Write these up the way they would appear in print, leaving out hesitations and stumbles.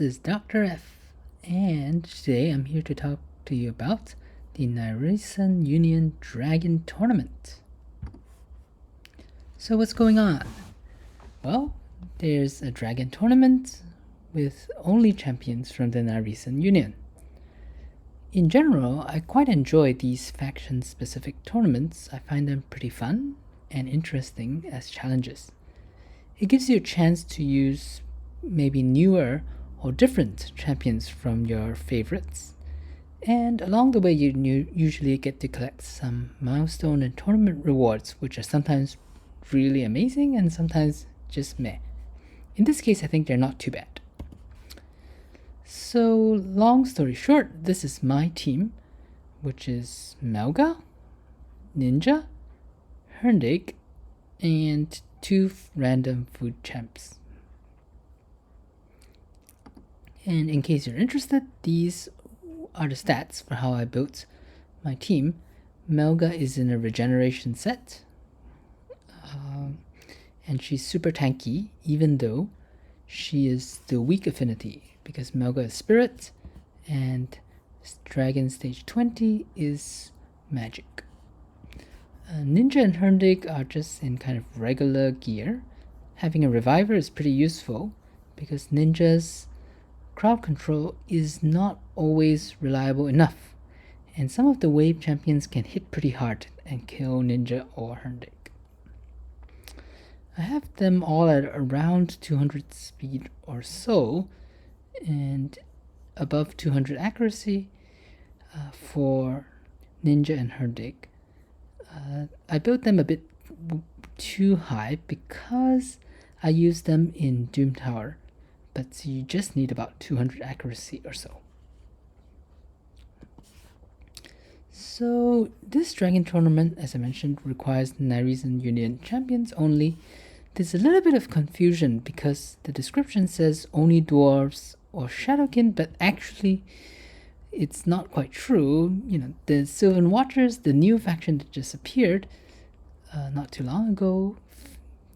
this is Dr. F, and today I'm here to talk to you about the Nyresan Union Dragon Tournament. So what's going on? Well, there's a dragon tournament with only champions from the Nyresan Union. In general, I quite enjoy these faction-specific tournaments. I find them pretty fun and interesting as challenges. It gives you a chance to use maybe newer or different champions from your favorites. And along the way, you usually get to collect some milestone and tournament rewards, which are sometimes really amazing and sometimes just meh. In this case, I think they're not too bad. So, long story short, this is my team, which is Melga, Ninja, Herndig, and 2 random food champs. And in case you're interested, these are the stats for how I built my team. Melga is in a regeneration set, and she's super tanky, even though she is the weak affinity, because Melga is spirit, and Dragon Stage 20 is magic. Ninja and Herndig are just in kind of regular gear. Having a reviver is pretty useful, because Ninja's crowd control is not always reliable enough, and some of the wave champions can hit pretty hard and kill Ninja or Herndig. I have them all at around 200 speed or so, and above 200 accuracy for Ninja and Herndig. I built them a bit too high because I use them in Doom Tower, but you just need about 200 accuracy or so. So this dragon tournament, as I mentioned, requires Nyresan Union champions only. There's a little bit of confusion because the description says only dwarves or shadowkin, but actually it's not quite true. The Sylvan Watchers, the new faction that just appeared not too long ago,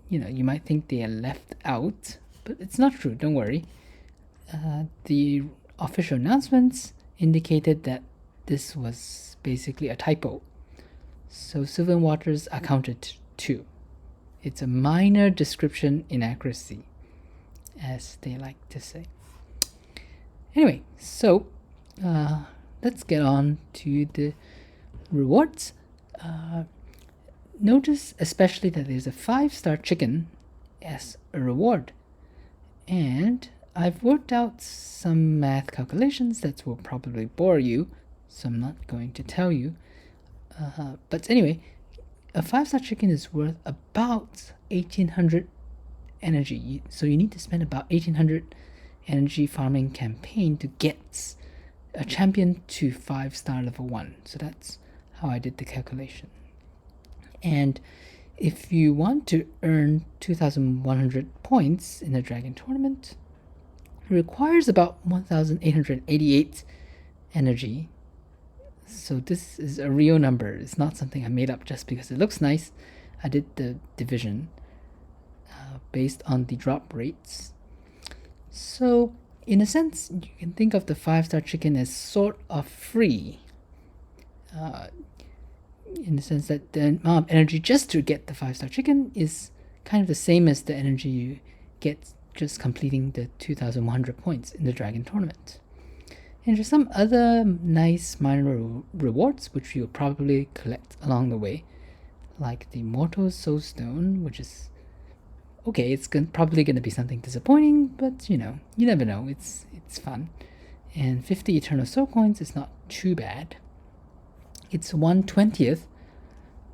you might think they are left out, but it's not true, don't worry. The official announcements indicated that this was basically a typo. So Sylvan Waters are counted too. It's a minor description inaccuracy, as they like to say. Anyway, so let's get on to the rewards. Notice especially that there's a 5-star chicken as a reward. And I've worked out some math calculations that will probably bore you, so I'm not going to tell you. But anyway, a 5-star chicken is worth about 1800 energy. So you need to spend about 1800 energy farming campaign to get a champion to 5-star level 1. So that's how I did the calculation. And if you want to earn 2,100 points in a dragon tournament, it requires about 1,888 energy. So this is a real number. It's not something I made up just because it looks nice. I did the division based on the drop rates. So in a sense, you can think of the 5-star chicken as sort of free. In the sense that the amount of energy just to get the 5-star chicken is kind of the same as the energy you get just completing the 2,100 points in the dragon tournament. And there's some other nice minor rewards which you'll probably collect along the way, like the Mortal Soul Stone, which is okay. It's probably going to be something disappointing, but you never know. It's fun. And 50 Eternal Soul Coins is not too bad. It's 1/20th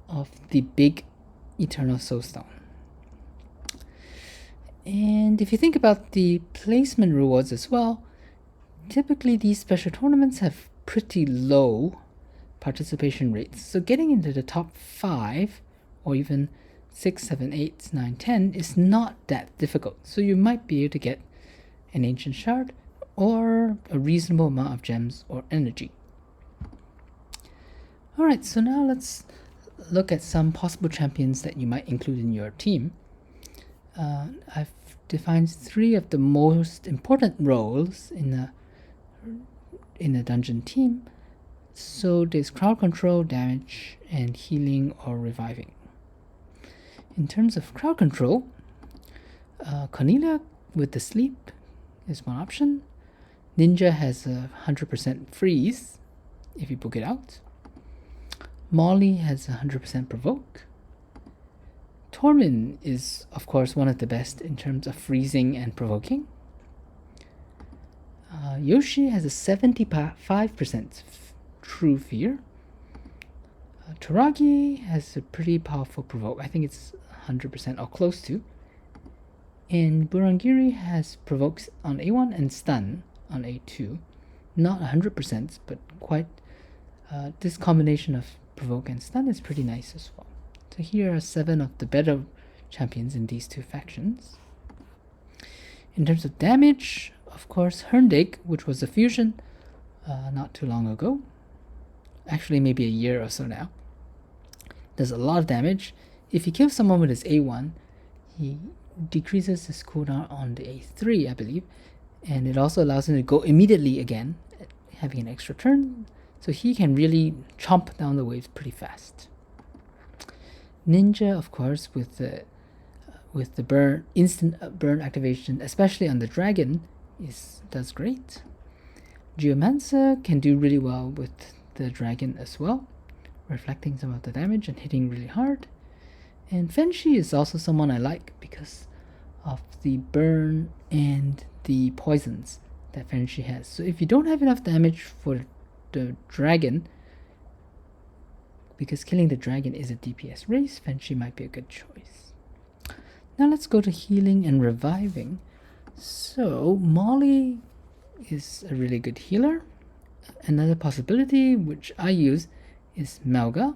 of the big Eternal Soul Stone. And if you think about the placement rewards as well, typically these special tournaments have pretty low participation rates. So getting into the top 5 or even 6, 7, 8, 9, 10 is not that difficult. So you might be able to get an Ancient Shard or a reasonable amount of gems or energy. Alright, so now let's look at some possible champions that you might include in your team. I've defined 3 of the most important roles in a dungeon team. So there's crowd control, damage, and healing or reviving. In terms of crowd control, Cornelia with the sleep is one option. Ninja has a 100% freeze if you book it out. Molly has a 100% provoke. Tormin is, of course, one of the best in terms of freezing and provoking. Yoshi has a 75% true fear. Taragi has a pretty powerful provoke. I think it's 100% or close to. And Burangiri has provokes on A1 and stun on A2. Not 100%, but quite. This combination of provoke and stun is pretty nice as well. So here are 7 of the better champions in these 2 factions. In terms of damage, of course, Herndeg, which was a fusion not too long ago, actually maybe a year or so now, does a lot of damage. If he kills someone with his A1, he decreases his cooldown on the A3, I believe, and it also allows him to go immediately again, having an extra turn, so he can really chomp down the waves pretty fast. Ninja, of course, with the burn, instant burn activation, especially on the dragon, does great. Geomancer can do really well with the dragon as well, reflecting some of the damage and hitting really hard. And Fenshi is also someone I like because of the burn and the poisons that Fenshi has. So if you don't have enough damage for the dragon, because killing the dragon is a DPS race, Fenshi might be a good choice. Now let's go to healing and reviving. So Molly is a really good healer. Another possibility which I use is Melga.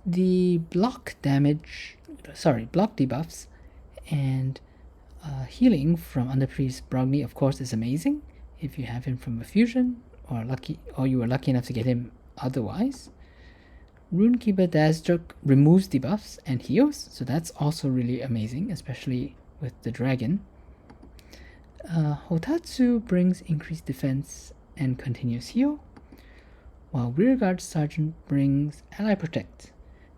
The block debuffs and healing from Underpriest Brogni, of course, is amazing if you have him from a fusion or you were lucky enough to get him otherwise. Runekeeper Dazzjuk removes debuffs and heals, so that's also really amazing, especially with the dragon. Hotatsu brings increased defense and continuous heal, while Rearguard Sergeant brings Ally Protect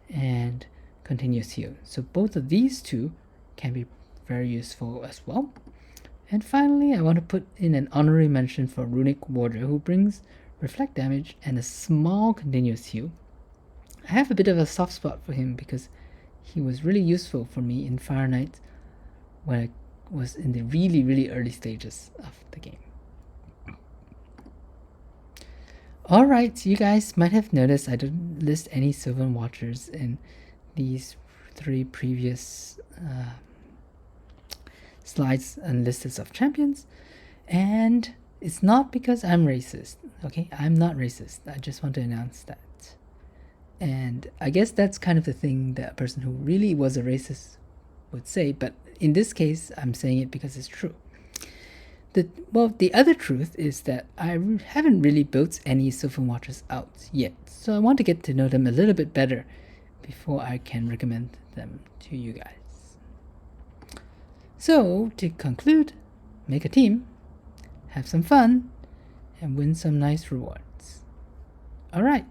and continuous heal. So both of these 2 can be very useful as well. And finally, I want to put in an honorary mention for Runic Warder, who brings reflect damage and a small continuous heal. I have a bit of a soft spot for him because he was really useful for me in Fire Knight when I was in the really, really early stages of the game. Alright, you guys might have noticed I didn't list any Sylvan Watchers in these 3 previous slides and lists of champions, and it's not because I'm racist. Okay, I'm not racist. I just want to announce that. And I guess that's kind of the thing that a person who really was a racist would say, but in this case I'm saying it because it's true. The other truth is that I haven't really built any Sylvan Watchers out yet, so I want to get to know them a little bit better before I can recommend them to you guys. So, to conclude, make a team, have some fun, and win some nice rewards. Alright,